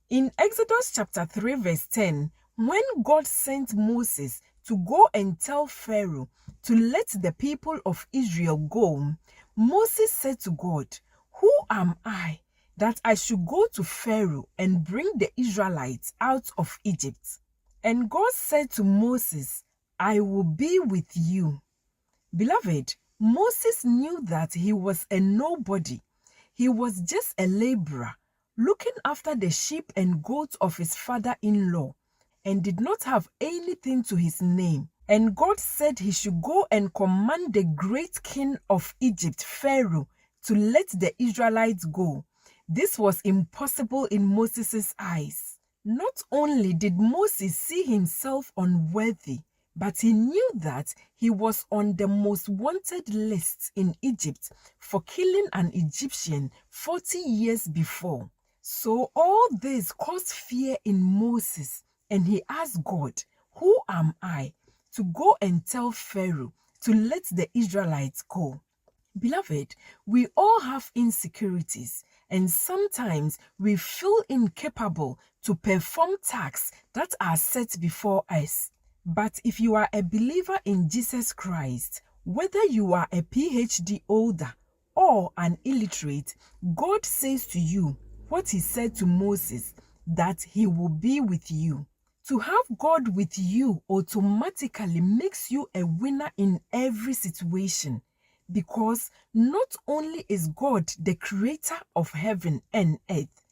In Exodus chapter 3 verse 10, when God sent Moses to go and tell Pharaoh to let the people of Israel go, Moses said to God, "Who am I that I should go to Pharaoh and bring the Israelites out of Egypt?" And God said to Moses, "I will be with you." Beloved, Moses knew that he was a nobody. He was just a laborer, looking after the sheep and goats of his father-in-law, and did not have anything to his name. And God said he should go and command the great king of Egypt, Pharaoh, to let the Israelites go. This was impossible in Moses' eyes. Not only did Moses see himself unworthy, but he knew that he was on the most wanted list in Egypt for killing an Egyptian 40 years before. So all this caused fear in Moses, and he asked God, "Who am I to go and tell Pharaoh to let the Israelites go?" Beloved, we all have insecurities, and sometimes we feel incapable to perform tasks that are set before us. But if you are a believer in Jesus Christ, whether you are a PhD holder or an illiterate, God says to you what he said to Moses, that he will be with you. To have God with you automatically makes you a winner in every situation, because not only is God the creator of heaven and earth,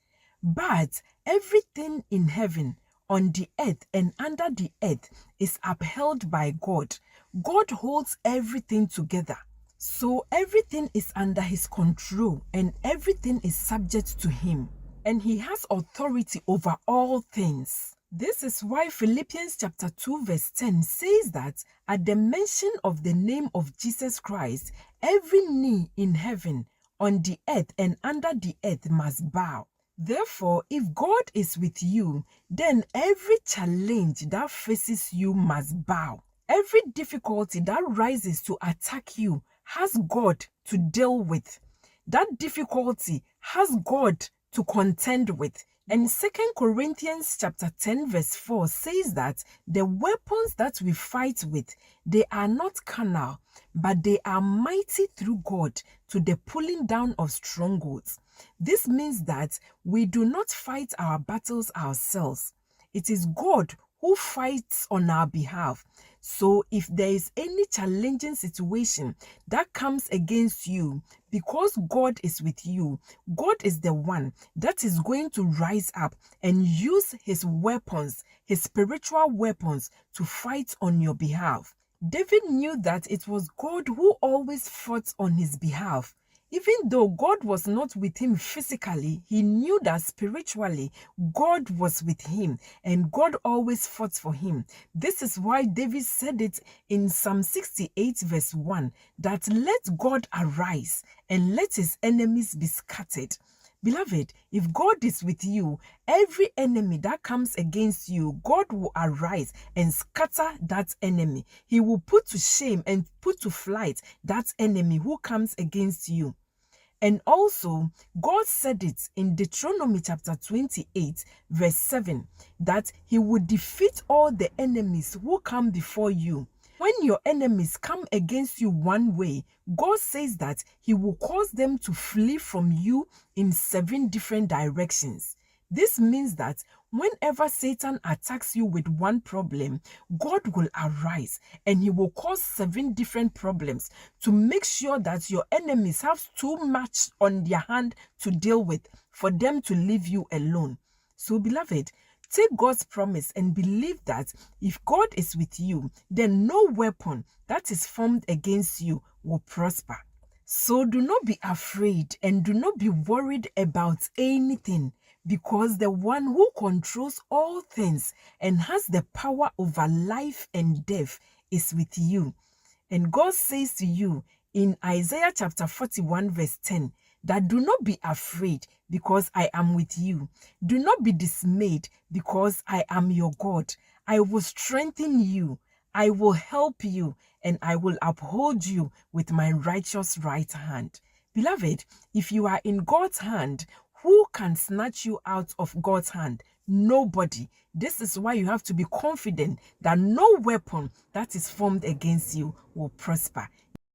but everything in heaven, on the earth, and under the earth is upheld by God. God holds everything together. So everything is under his control and everything is subject to him. And he has authority over all things. This is why Philippians chapter 2 verse 10 says that at the mention of the name of Jesus Christ, every knee in heaven, on the earth, and under the earth must bow. Therefore, if God is with you, then every challenge that faces you must bow. Every difficulty that rises to attack you has God to deal with. That difficulty has God to contend with. And 2 Corinthians chapter 10 verse 4 says that the weapons that we fight with, they are not carnal, but they are mighty through God to the pulling down of strongholds. This means that we do not fight our battles ourselves. It is God who fights on our behalf. So if there is any challenging situation that comes against you, because God is with you, God is the one that is going to rise up and use his weapons, his spiritual weapons, to fight on your behalf. David knew that it was God who always fought on his behalf. Even though God was not with him physically, he knew that spiritually God was with him and God always fought for him. This is why David said it in Psalm 68 verse 1, that let God arise and let his enemies be scattered. Beloved, if God is with you, every enemy that comes against you, God will arise and scatter that enemy. He will put to shame and put to flight that enemy who comes against you. And also, God said it in Deuteronomy chapter 28, verse 7, that he would defeat all the enemies who come before you. When your enemies come against you one way, God says that he will cause them to flee from you in 7 different directions. This means that whenever Satan attacks you with one problem, God will arise and he will cause 7 different problems to make sure that your enemies have too much on their hand to deal with for them to leave you alone. So, beloved, take God's promise and believe that if God is with you, then no weapon that is formed against you will prosper. So do not be afraid and do not be worried about anything, because the one who controls all things and has the power over life and death is with you. And God says to you in Isaiah chapter 41 verse 10, that do not be afraid because I am with you. Do not be dismayed because I am your God. I will strengthen you. I will help you and I will uphold you with my righteous right hand. Beloved, if you are in God's hand, who can snatch you out of God's hand? Nobody. This is why you have to be confident that no weapon that is formed against you will prosper.